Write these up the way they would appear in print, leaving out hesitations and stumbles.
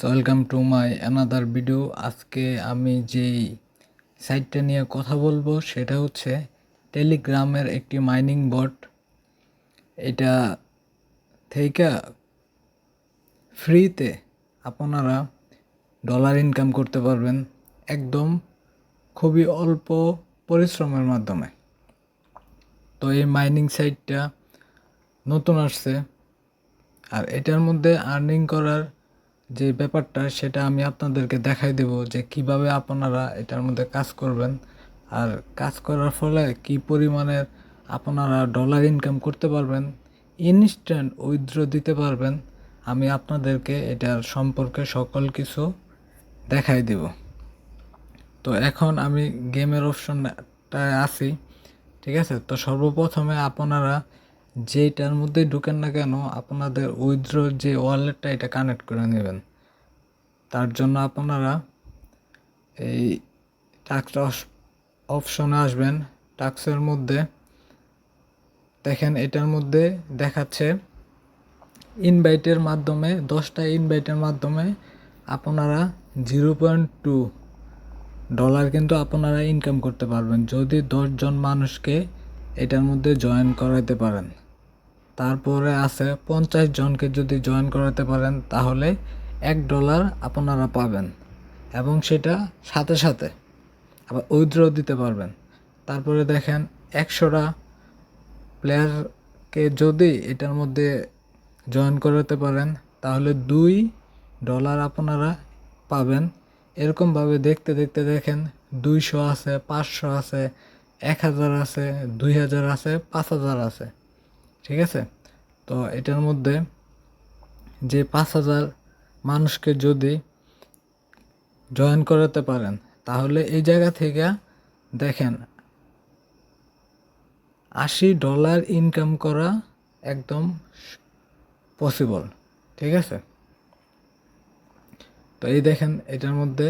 Welcome to my another video. আজকে আমি যেই সাইটটা নিয়ে কথা বলবো সেটা হচ্ছে টেলিগ্রামের একটি মাইনিং বট। এটা থেকে ফ্রিতে আপনারা ডলার ইনকাম করতে পারবেন একদম খুবই অল্প পরিশ্রমের মাধ্যমে। তো এই মাইনিং সাইটটা নতুন আসছে, আর এটার মধ্যে আর্নিং করার যে ব্যাপারটা সেটা আমি আপনাদেরকে দেখাই দেব যে কিভাবে আপনারা এটার মধ্যে কাজ করবেন, আর কাজ করার ফলে কি পরিমাণের আপনারা ডলার ইনকাম করতে পারবেন, ইনস্ট্যান্ট উইথড্র দিতে পারবেন। আমি আপনাদেরকে এটার সম্পর্কে সকল কিছু দেখাই দেব। তো এখন আমি গেমের অপশনটায় আছি, ঠিক আছে। তো সর্বপ্রথমে আপনারা যেটার মধ্যে ঢুকেন না কেন আপনাদের উইথড্রর যে ওয়ালেটটা এটা কানেক্ট করে নেবেন। তার জন্য আপনারা এই টাস্ক অপশনে আসবেন। টাস্কের মধ্যে দেখেন এটার মধ্যে দেখাচ্ছে ইনভাইটের মাধ্যমে 10টা ইনভাইটের মাধ্যমে আপনারা $0.2 কিন্তু আপনারা ইনকাম করতে পারবেন যদি 10 জন মানুষকে এটার মধ্যে জয়েন করাইতে পারেন। তারপরে আছে 50 জনকে যদি জয়েন করাতে পারেন তাহলে $1 আপনারা পাবেন, এবং সেটা সাথে সাথে আবার উইথড্র দিতে পারবেন। তারপরে দেখেন 100টা প্লেয়ারকে যদি এটার মধ্যে জয়েন করাতে পারেন তাহলে $2 আপনারা পাবেন। এরকমভাবে দেখতে দেখতে দেখেন 200 আছে, 500 আছে, 1000 আছে, 2000 আছে, 5000 আছে, ঠিক আছে। তো এটার মধ্যে যে 5000 মানুষকে যদি জয়েন করাতে পারেন তাহলে এই জায়গা থেকে দেখেন $80 ইনকাম করা একদম পসিবল, ঠিক আছে। তো এই দেখেন এটার মধ্যে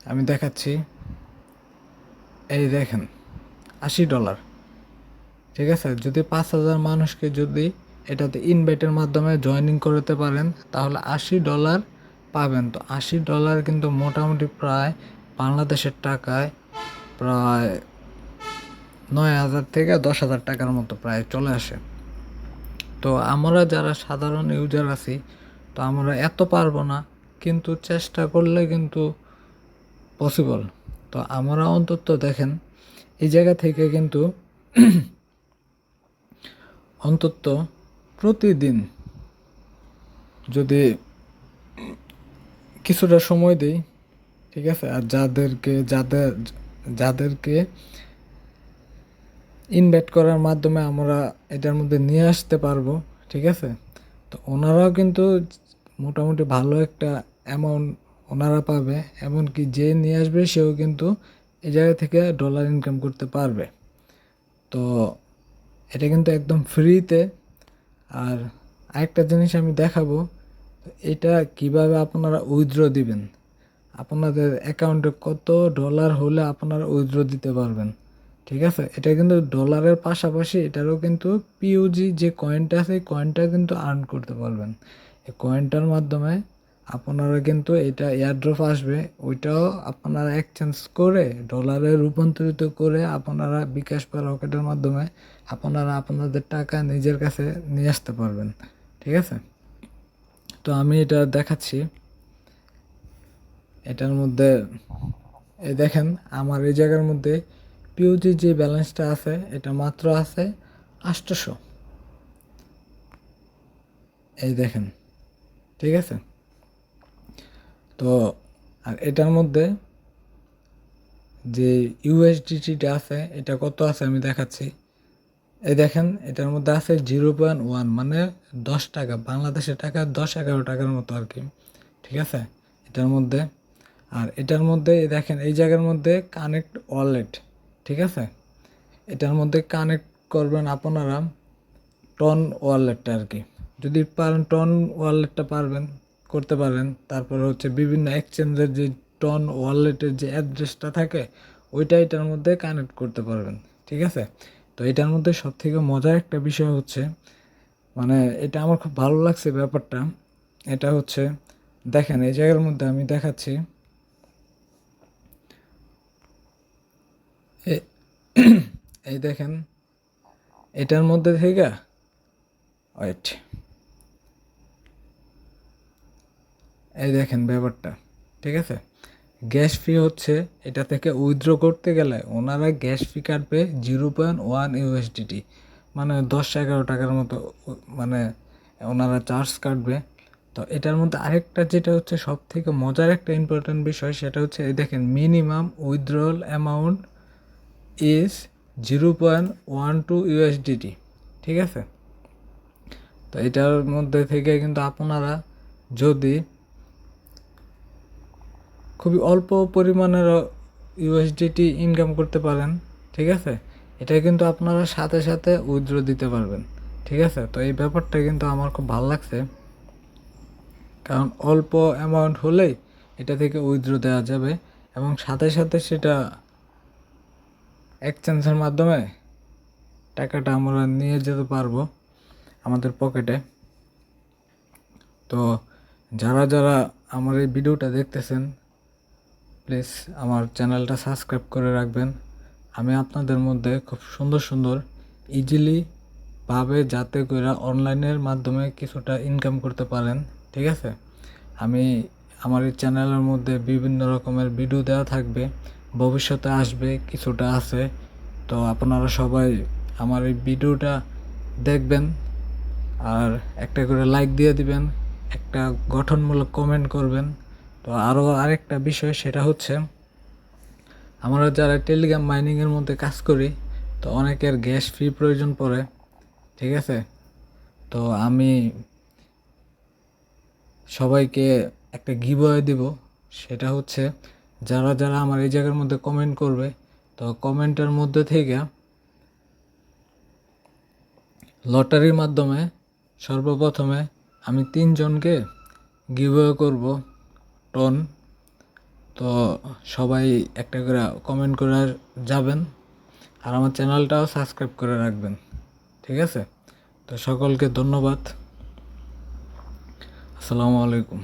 আমি দেখাচ্ছি, এই দেখেন $80, ঠিক আছে। যদি 5000 মানুষকে যদি এটাতে ইনভাইটের মাধ্যমে জয়েনিং করতে পারেন তাহলে $80 পাবেন। তো $80 কিন্তু মোটামুটি প্রায় বাংলাদেশের টাকায় প্রায় 9000 থেকে 10,000 টাকার মতো প্রায় চলে আসে। তো আমরা যারা সাধারণ ইউজার আছি তো আমরা এত পারবো না, কিন্তু চেষ্টা করলে কিন্তু পসিবল। তো আমরা অন্তত দেখেন এই জায়গা থেকে কিন্তু অন্তত প্রতিদিন যদি কিছুটা সময় দেই, ঠিক আছে, আর যাদেরকে ইনভাইট করার মাধ্যমে আমরা এটার মধ্যে নিয়ে আসতে পারবো, ঠিক আছে। তো ওনারাও কিন্তু মোটামুটি ভালো একটা অ্যামাউন্ট ওনারা পাবে, এমনকি যে নিয়ে আসবে সেও কিন্তু এই জায়গা থেকে ডলার ইনকাম করতে পারবে। তো এটা কিন্তু একদম ফ্রিতে। আর আরেকটা জিনিস আমি দেখাবো, এটা কিভাবে আপনারা উইথড্র দিবেন, আপনাদের অ্যাকাউন্টে কত ডলার হলে আপনারা উইথড্র দিতে পারবেন, ঠিক আছে। এটা কিন্তু ডলারের পাশাপাশি এটারও কিন্তু পিওজি যে কয়েনটা আছে এই কয়েনটা কিন্তু আর্ন করতে পারবেন। এই কয়েনটার মাধ্যমে আপনারা কিন্তু এটা এয়ারড্রপ আসবে, ওইটাও আপনারা এক্সচেঞ্জ করে ডলারে রূপান্তরিত করে আপনারা বিকাশ বা রকেটের মাধ্যমে আপনারা আপনাদের টাকা নিজের কাছে নিয়ে আসতে পারবেন, ঠিক আছে। তো আমি এটা দেখাচ্ছি। এটার মধ্যে এই দেখেন আমার এই জায়গার মধ্যে পিওজি যে ব্যালেন্সটা আছে এটা মাত্র আছে 800, এই দেখেন, ঠিক আছে। তো আর এটার মধ্যে যে ইউএসডিটিটা আছে এটা কত আছে আমি দেখাচ্ছি। এই দেখেন এটার মধ্যে আছে 0.1, মানে 10 টাকা, বাংলাদেশের টাকা 10-11 টাকার মতো আর কি, ঠিক আছে এটার মধ্যে। আর এটার মধ্যে দেখেন এই জায়গার মধ্যে কানেক্ট ওয়ালেট, ঠিক আছে। এটার মধ্যে কানেক্ট করবেন আপনারা টন ওয়ালেটটা আর কি, যদি পারেন টন ওয়ালেটটা পারবেন করতে পারেন। তারপরে হচ্ছে বিভিন্ন এক্সচেঞ্জের যে টন ওয়ালেটের যে অ্যাড্রেসটা থাকে ওইটা এটার মধ্যে কানেক্ট করতে পারবেন, ঠিক আছে। তো এটার মধ্যে সবথেকে মজার একটা বিষয় হচ্ছে, মানে এটা আমার খুব ভালো লাগছে ব্যাপারটা, এটা হচ্ছে দেখেন এই জায়গার মধ্যে আমি দেখাচ্ছি এ- এই দেখেন এটার মধ্যে থেকে ওয়েট এই দেখেন ব্যাপারটা ঠিক আছে। গ্যাস ফি হচ্ছে এটা থেকে উইথড্র করতে গেলে ওনারা গ্যাস ফি কাটবে 0.1 USDT, মানে 10-11 টাকার মতো মানে ওনারা চার্জ কাটবে। তো এটার মধ্যে আরেকটা যেটা হচ্ছে সব থেকে মজার একটা ইম্পর্টেন্ট বিষয়, সেটা হচ্ছে এই দেখেন minimum withdrawal amount is 0.12 USDT, ঠিক আছে। তো এটার মধ্যে থেকে কিন্তু আপনারা যদি খুবই অল্প পরিমাণের ইউএসডিটি ইনকাম করতে পারেন, ঠিক আছে, এটা কিন্তু আপনারা সাথে সাথে উইথড্র দিতে পারবেন, ঠিক আছে। তো এই ব্যাপারটা কিন্তু আমার খুব ভালো লাগছে, কারণ অল্প অ্যামাউন্ট হলেই এটা থেকে উইথড্র দেওয়া যাবে এবং সাথে সাথে সেটা এক্সচেঞ্জের মাধ্যমে টাকাটা আমরা নিয়ে যেতে পারবো আমাদের পকেটে। তো যারা যারা আমার এই ভিডিওটা দেখতেছেন প্লিজ আমার চ্যানেলটা সাবস্ক্রাইব করে রাখবেন। আমি আপনাদের মধ্যে খুব সুন্দর সুন্দর ইজিলি ভাবে যাতে করে অনলাইনের মাধ্যমে কিছুটা ইনকাম করতে পারেন, ঠিক আছে। আমি আমার এই চ্যানেলের মধ্যে বিভিন্ন রকমের ভিডিও দেওয়া থাকবে, ভবিষ্যতে আসবে, কিছুটা আছে। তো আপনারা সবাই আমার এই ভিডিওটা দেখবেন আর একটা করে লাইক দিয়ে দিবেন, একটা গঠনমূলক কমেন্ট করবেন। তো আরও আরেকটা বিষয় সেটা হচ্ছে আমরা যারা টেলিগ্রাম মাইনিংয়ের মধ্যে কাজ করি তো অনেকের গ্যাস ফি প্রয়োজন পড়ে, ঠিক আছে। তো আমি সবাইকে একটা গিভওয়ে দিব, সেটা হচ্ছে যারা যারা আমার এই জায়গার মধ্যে কমেন্ট করবে, তো কমেন্টের মধ্যে থেকে লটারির মাধ্যমে সর্বপ্রথমে আমি 3জনকে গিভওয়ে করব টন। তো সবাই একটা করে কমেন্ট করে যাবেন আর আমার চ্যানেলটাও সাবস্ক্রাইব করে রাখবেন, ঠিক আছে। তো সকলকে ধন্যবাদ। আসসালামু আলাইকুম।